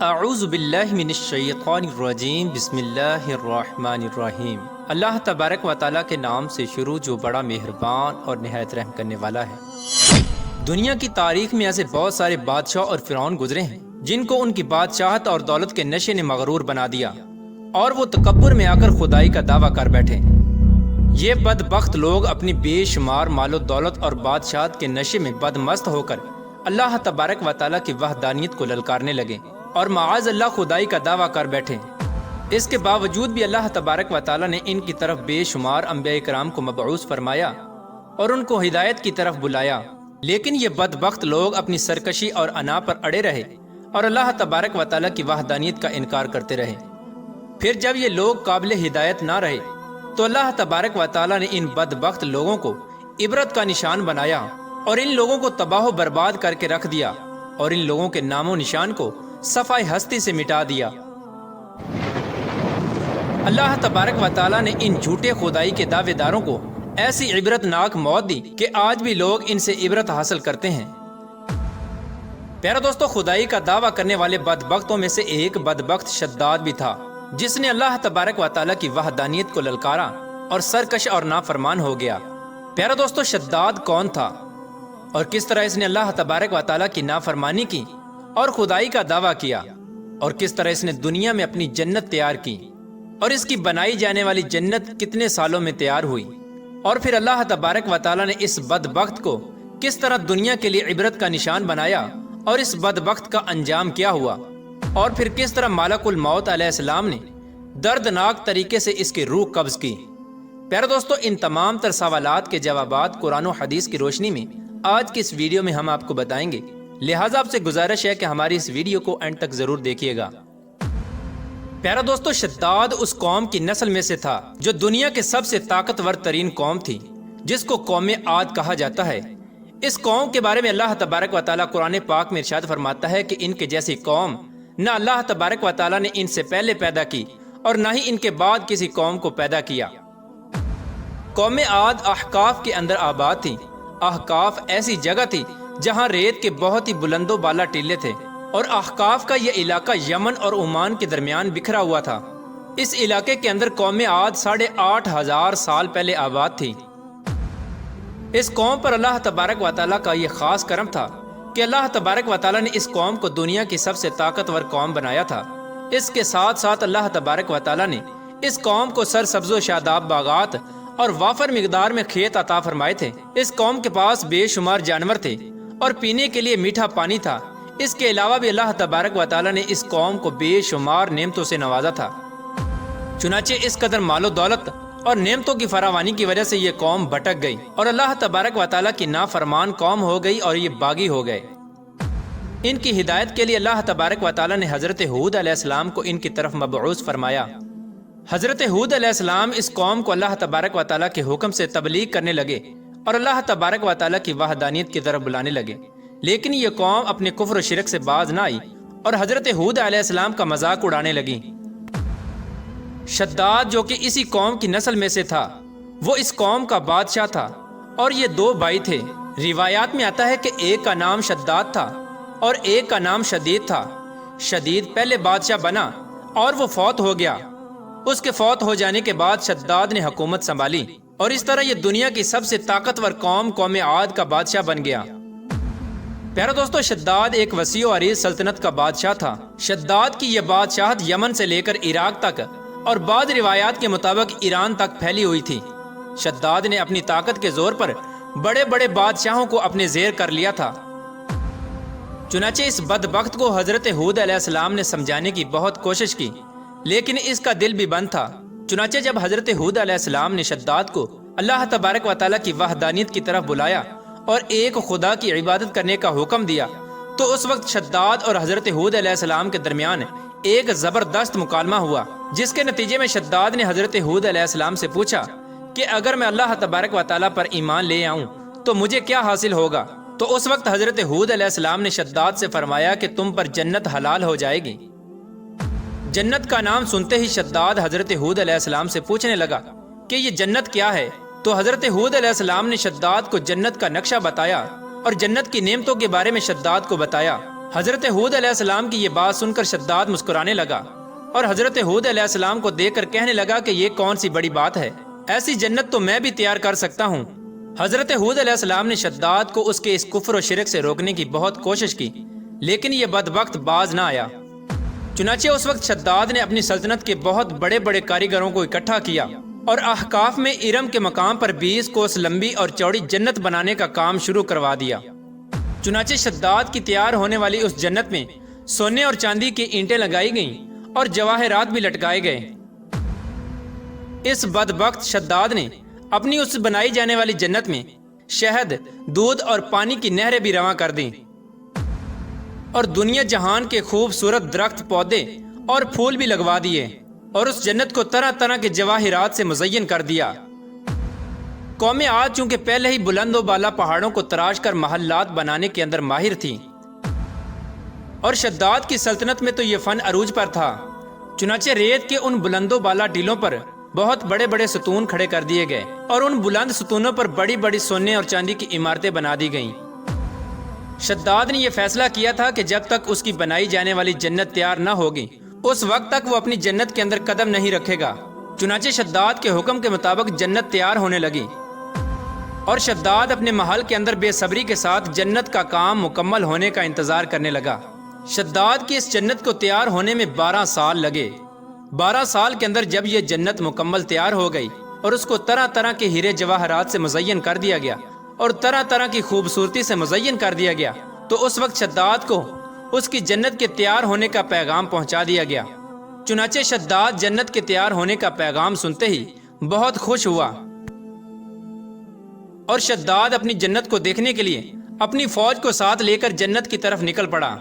اعوذ باللہ من الشیطان الرجیم بسم اللہ الرحمن الرحیم۔ اللہ تبارک و تعالیٰ کے نام سے شروع جو بڑا مہربان اور نہایت رحم کرنے والا ہے۔ دنیا کی تاریخ میں ایسے بہت سارے بادشاہ اور فرعون گزرے ہیں جن کو ان کی بادشاہت اور دولت کے نشے نے مغرور بنا دیا اور وہ تکبر میں آ کر خدائی کا دعویٰ کر بیٹھے۔ یہ بدبخت لوگ اپنی بے شمار مال و دولت اور بادشاہت کے نشے میں بدمست ہو کر اللہ تبارک و تعالیٰ کی وحدانیت کو للکارنے لگے اور معاذ اللہ خدائی کا دعویٰ کر بیٹھے۔ اس کے باوجود بھی اللہ تبارک و تعالیٰ نے ان کی طرف بے شمار انبیاء کرام کو مبعوث فرمایا اور ان کو ہدایت کی طرف بلایا، لیکن یہ بدبخت لوگ اپنی سرکشی اور انا پر اڑے رہے اور اللہ تبارک و تعالیٰ کی وحدانیت کا انکار کرتے رہے۔ پھر جب یہ لوگ قابل ہدایت نہ رہے تو اللہ تبارک و تعالیٰ نے ان بدبخت لوگوں کو عبرت کا نشان بنایا اور ان لوگوں کو تباہ و برباد کر کے رکھ دیا اور ان لوگوں کے نام و نشان کو صفحہ ہستی سے مٹا دیا۔ اللہ تبارک و تعالیٰ نے ان جھوٹے خدائی کے دعوے داروں کو ایسی عبرت ناک موت دی کہ آج بھی لوگ ان سے عبرت حاصل کرتے ہیں۔ پیارا دوستو، خدائی کا دعویٰ کرنے والے بدبختوں میں سے ایک بدبخت شداد بھی تھا جس نے اللہ تبارک و تعالیٰ کی وحدانیت کو للکارا اور سرکش اور نافرمان ہو گیا۔ پیارا دوستو، شداد کون تھا اور کس طرح اس نے اللہ تبارک و تعالیٰ کی نافرمانی کی اور خدائی کا دعویٰ کیا، اور کس طرح اس نے دنیا میں اپنی جنت تیار کی اور اس کی بنائی جانے والی جنت کتنے سالوں میں تیار ہوئی، اور پھر اللہ تبارک و تعالیٰ نے اس بدبخت کو کس طرح دنیا کے لیے عبرت کا نشان بنایا اور اس بدبخت کا انجام کیا ہوا، اور پھر کس طرح ملک الموت علیہ السلام نے دردناک طریقے سے اس کی روح قبض کی۔ پیارے دوستو، ان تمام تر سوالات کے جوابات قرآن و حدیث کی روشنی میں آج کی اس ویڈیو میں ہم آپ کو بتائیں گے، لہٰذا آپ سے گزارش ہے کہ ہماری اس ویڈیو کو اینڈ تک ضرور دیکھیے گا۔ پیارا دوستو، شداد اس قوم کی نسل میں سے تھا جو دنیا کے سب سے طاقتور ترین قوم تھی، جس کو قوم عاد کہا جاتا ہے۔ اس قوم کے بارے میں اللہ تبارک و تعالیٰ قرآن پاک میں ارشاد فرماتا ہے کہ ان کے جیسی قوم نہ اللہ تبارک و تعالیٰ نے ان سے پہلے پیدا کی اور نہ ہی ان کے بعد کسی قوم کو پیدا کیا۔ قوم عاد احقاف کے اندر آباد تھی۔ احقاف ایسی جگہ تھی جہاں ریت کے بہت ہی بلند و بالا ٹیلے تھے، اور احقاف کا یہ علاقہ یمن اور عمان کے درمیان بکھرا ہوا تھا۔ اس علاقے کے اندر قوم عاد 8,500 سال پہلے آباد تھی۔ اس قوم پر اللہ تبارک و تعالیٰ کا یہ خاص کرم تھا کہ اللہ تبارک و تعالیٰ نے اس قوم کو دنیا کی سب سے طاقتور قوم بنایا تھا۔ اس کے ساتھ ساتھ اللہ تبارک و تعالیٰ نے اس قوم کو سرسبز و شاداب باغات اور وافر مقدار میں کھیت عطا فرمائے تھے۔ اس قوم کے پاس بے شمار جانور تھے اور پینے کے لیے میٹھا پانی تھا۔ اس کے علاوہ بھی اللہ تبارک و تعالیٰ نے اس قوم کو بے شمار نعمتوں سے نوازا تھا۔ چنانچہ اس قدر مال و دولت اور نعمتوں کی فراوانی کی وجہ سے یہ قوم بھٹک گئی اور اللہ تبارک و تعالیٰ کی نافرمان قوم ہو گئی اور یہ باغی ہو گئے۔ ان کی ہدایت کے لیے اللہ تبارک و تعالیٰ نے حضرت ہود علیہ السلام کو ان کی طرف مبعوث فرمایا۔ حضرت ہود علیہ السلام اس قوم کو اللہ تبارک و تعالیٰ کے حکم سے تبلیغ کرنے لگے اور اللہ تبارک و تعالیٰ کی وحدانیت کی طرف بلانے لگے، لیکن یہ قوم اپنے کفر و شرک سے باز نہ آئی اور حضرت ہود علیہ السلام کا مذاق اڑانے لگی۔ شداد جو کہ اسی قوم کی نسل میں سے تھا، وہ اس قوم کا بادشاہ تھا اور یہ 2 بھائی تھے۔ روایات میں آتا ہے کہ ایک کا نام شداد تھا اور ایک کا نام شدید تھا۔ شدید پہلے بادشاہ بنا اور وہ فوت ہو گیا۔ اس کے فوت ہو جانے کے بعد شداد نے حکومت سنبھالی اور اس طرح یہ دنیا کی سب سے طاقتور قوم عاد کا بادشاہ بن گیا۔ پیارا دوستو، شداد ایک وسیع و عریض سلطنت کا بادشاہ تھا۔ شداد کی یہ بادشاہت یمن سے لے کر عراق تک اور بعض روایات کے مطابق ایران تک پھیلی ہوئی تھی۔ شداد نے اپنی طاقت کے زور پر بڑے بڑے بادشاہوں کو اپنے زیر کر لیا تھا۔ چنانچہ اس بدبخت کو حضرت ہود علیہ السلام نے سمجھانے کی بہت کوشش کی، لیکن اس کا دل بھی بند تھا۔ چنانچہ جب حضرت ہود علیہ السلام نے شداد کو اللہ تبارک و تعالیٰ کی وحدانیت کی طرف بلایا اور ایک خدا کی عبادت کرنے کا حکم دیا، تو اس وقت شداد اور حضرت ہود علیہ السلام کے درمیان ایک زبردست مکالمہ ہوا، جس کے نتیجے میں شداد نے حضرت ہود علیہ السلام سے پوچھا کہ اگر میں اللہ تبارک و تعالیٰ پر ایمان لے آؤں تو مجھے کیا حاصل ہوگا؟ تو اس وقت حضرت ہود علیہ السلام نے شداد سے فرمایا کہ تم پر جنت حلال ہو جائے گی۔ جنت کا نام سنتے ہی شداد حضرت ہود علیہ السلام سے پوچھنے لگا کہ یہ جنت کیا ہے؟ تو حضرت ہود علیہ السلام نے شداد کو جنت کا نقشہ بتایا اور جنت کی نعمتوں کے بارے میں شداد کو بتایا۔ حضرت ہود علیہ السلام کی یہ بات سن کر شداد مسکرانے لگا اور حضرت ہود علیہ السلام کو دیکھ کر کہنے لگا کہ یہ کون سی بڑی بات ہے، ایسی جنت تو میں بھی تیار کر سکتا ہوں۔ حضرت ہود علیہ السلام نے شداد کو اس کے اس کفر و شرک سے روکنے کی بہت کوشش کی، لیکن یہ بدبخت باز نہ آیا۔ چنانچہ اس وقت شداد نے اپنی سلطنت کے بہت بڑے بڑے کاریگروں کو اکٹھا کیا اور احقاف میں ارم کے مقام پر 20 کوس لمبی اور چوڑی جنت بنانے کا کام شروع کروا دیا۔ چنانچہ شداد کی تیار ہونے والی اس جنت میں سونے اور چاندی کی اینٹیں لگائی گئیں اور جواہرات بھی لٹکائے گئے۔ اس بدبخت شداد نے اپنی اس بنائی جانے والی جنت میں شہد، دودھ اور پانی کی نہریں بھی رواں کر دیں اور دنیا جہان کے خوبصورت درخت، پودے اور پھول بھی لگوا دیے اور اس جنت کو طرح طرح کے جواہرات سے مزین کر دیا۔ قوم عاد چونکہ پہلے ہی بلند و بالا پہاڑوں کو تراش کر محلات بنانے کے اندر ماہر تھی اور شداد کی سلطنت میں تو یہ فن عروج پر تھا، چنانچہ ریت کے ان بلند و بالا ٹیلوں پر بہت بڑے بڑے ستون کھڑے کر دیے گئے اور ان بلند ستونوں پر بڑی بڑی سونے اور چاندی کی عمارتیں بنا دی گئیں۔ شداد نے یہ فیصلہ کیا تھا کہ جب تک اس کی بنائی جانے والی جنت تیار نہ ہوگی اس وقت تک وہ اپنی جنت کے اندر قدم نہیں رکھے گا۔ چنانچہ شداد کے حکم کے مطابق جنت تیار ہونے لگی اور شداد اپنے محل کے اندر بے صبری کے ساتھ جنت کا کام مکمل ہونے کا انتظار کرنے لگا۔ شداد کی اس جنت کو تیار ہونے میں 12 سال لگے۔ 12 سال کے اندر جب یہ جنت مکمل تیار ہو گئی اور اس کو طرح طرح کے ہیرے جواہرات سے مزین کر دیا گیا اور طرح طرح کی خوبصورتی سے مزین کر دیا گیا، تو اس وقت شداد کو اس کی جنت کے تیار ہونے کا پیغام پہنچا دیا گیا۔ چنانچہ شداد جنت کے تیار ہونے کا پیغام سنتے ہی بہت خوش ہوا اور شداد اپنی جنت کو دیکھنے کے لیے اپنی فوج کو ساتھ لے کر جنت کی طرف نکل پڑا۔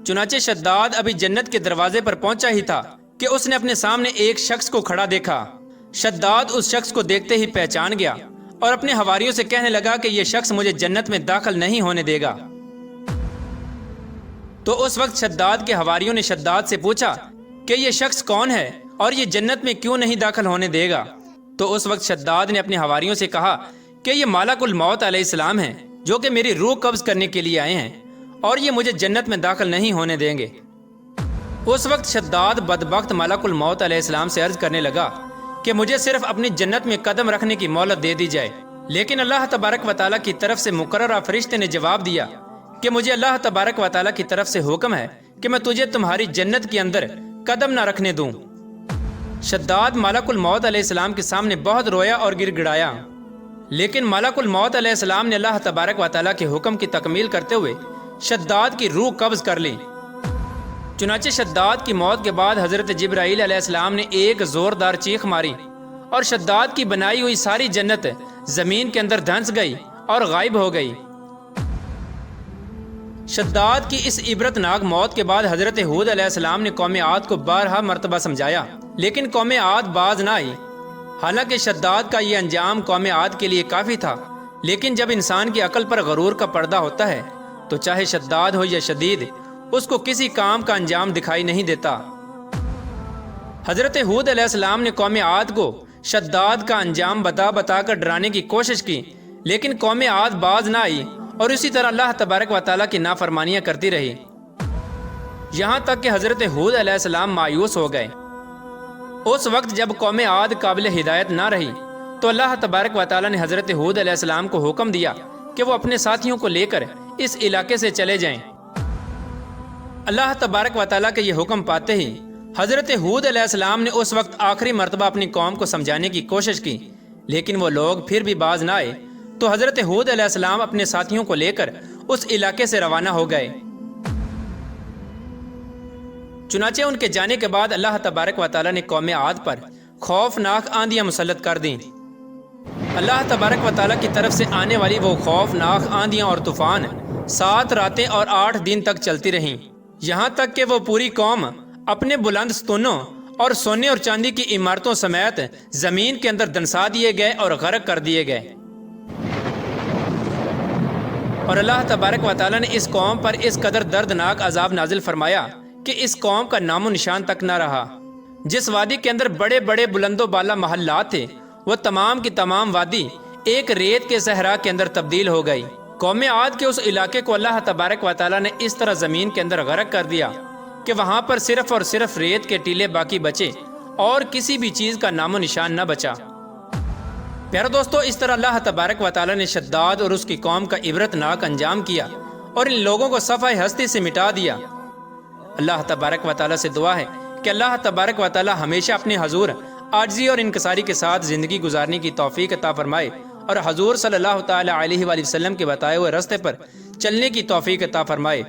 چنانچہ شداد ابھی جنت کے دروازے پر پہنچا ہی تھا کہ اس نے اپنے سامنے ایک شخص کو کھڑا دیکھا۔ شداد اس شخص کو دیکھتے ہی پہچان گیا اور اپنے حواریوں سے کہنے لگا کہ یہ شخص مجھے جنت میں داخل نہیں ہونے دے گا۔ تو اس وقت شداد کے حواریوں نے شداد سے پوچھا کہ یہ شخص کون ہے اور یہ جنت میں کیوں نہیں داخل ہونے دے گا؟ تو اس وقت شداد نے اپنے حواریوں سے کہا کہ یہ ملک الموت علیہ السلام ہیں جو کہ میری روح قبض کرنے کے لیے آئے ہیں اور یہ مجھے جنت میں داخل نہیں ہونے دیں گے۔ اس وقت شداد بدبخت ملک الموت علیہ السلام سے عرض کرنے لگا کہ مجھے صرف اپنی جنت میں قدم رکھنے کی مہلت دے دی جائے، لیکن اللہ تبارک و تعالیٰ کی طرف سے مقررہ فرشتے نے جواب دیا کہ مجھے اللہ تبارک و تعالیٰ کی طرف سے حکم ہے کہ میں تجھے تمہاری جنت کے اندر قدم نہ رکھنے دوں۔ شداد ملک الموت علیہ السلام کے سامنے بہت رویا اور گر گڑایا، لیکن ملک الموت علیہ السلام نے اللہ تبارک و تعالیٰ کے حکم کی تکمیل کرتے ہوئے شداد کی روح قبض کر لی۔ چنانچہ شداد کی موت کے بعد حضرت جبرائیل علیہ السلام نے ایک زوردار چیخ ماری اور شداد کی بنائی ہوئی ساری جنت زمین کے اندر دھنس گئی اور غائب ہو گئی۔ شداد کی اس عبرتناک موت کے بعد حضرت ہود علیہ السلام نے قوم عاد کو 12 مرتبہ سمجھایا، لیکن قوم عاد باز نہ آئی۔ حالانکہ شداد کا یہ انجام قوم عاد کے لیے کافی تھا، لیکن جب انسان کی عقل پر غرور کا پردہ ہوتا ہے تو چاہے شداد ہو یا شدید، اس کو کسی کام کا انجام دکھائی نہیں دیتا۔ حضرت ہود علیہ السلام نے قوم عاد کو شداد کا انجام بتا بتا کر ڈرانے کی کوشش کی، لیکن قوم عاد باز نہ آئی اور اسی طرح اللہ تبارک و تعالیٰ کی نافرمانیاں کرتی رہی، یہاں تک کہ حضرت ہود علیہ السلام مایوس ہو گئے۔ اس وقت جب قوم عاد قابل ہدایت نہ رہی تو اللہ تبارک و تعالیٰ نے حضرت ہود علیہ السلام کو حکم دیا کہ وہ اپنے ساتھیوں کو لے کر اس علاقے سے چلے جائیں۔ اللہ تبارک و تعالیٰ کے یہ حکم پاتے ہی حضرت ہود علیہ السلام نے اس وقت آخری مرتبہ اپنی قوم کو سمجھانے کی کوشش کی، لیکن وہ لوگ پھر بھی باز نہ آئے، تو حضرت ہود علیہ السلام اپنے ساتھیوں کو لے کر اس علاقے سے روانہ ہو گئے۔ چنانچہ ان کے جانے کے بعد اللہ تبارک و تعالیٰ نے قوم عاد پر خوفناک آندیاں مسلط کر دیں۔ اللہ تبارک و تعالیٰ کی طرف سے آنے والی وہ خوفناک آندیاں اور طوفان 7 راتیں اور 8 دن تک چلتی رہیں، یہاں تک کہ وہ پوری قوم اپنے بلند ستونوں اور سونے اور چاندی کی عمارتوں سمیت زمین کے اندر دنسا دیے گئے اور غرق کر دیے گئے۔ اور اللہ تبارک و تعالیٰ نے اس قوم پر اس قدر دردناک عذاب نازل فرمایا کہ اس قوم کا نام و نشان تک نہ رہا۔ جس وادی کے اندر بڑے بڑے بلند و بالا محلات تھے، وہ تمام کی تمام وادی ایک ریت کے صحرا کے اندر تبدیل ہو گئی۔ قوم عاد کے اس علاقے کو اللہ تبارک و تعالیٰ نے اس طرح زمین کے اندر غرق کر دیا کہ وہاں پر صرف اور صرف ریت کے ٹیلے باقی بچے اور کسی بھی چیز کا نام و نشان نہ بچا۔ پیارو دوستو، اس طرح اللہ تبارک و تعالیٰ نے شداد اور اس کی قوم کا عبرت ناک انجام کیا اور ان لوگوں کو صفحہ ہستی سے مٹا دیا۔ اللہ تبارک و تعالیٰ سے دعا ہے کہ اللہ تبارک و تعالیٰ ہمیشہ اپنے حضور عاجزی اور انکساری کے ساتھ زندگی گزارنے کی توفیق عطا فرمائے اور حضور صلی اللہ تعالیٰ علیہ وآلہ وسلم کے بتائے ہوئے راستے پر چلنے کی توفیق عطا فرمائے۔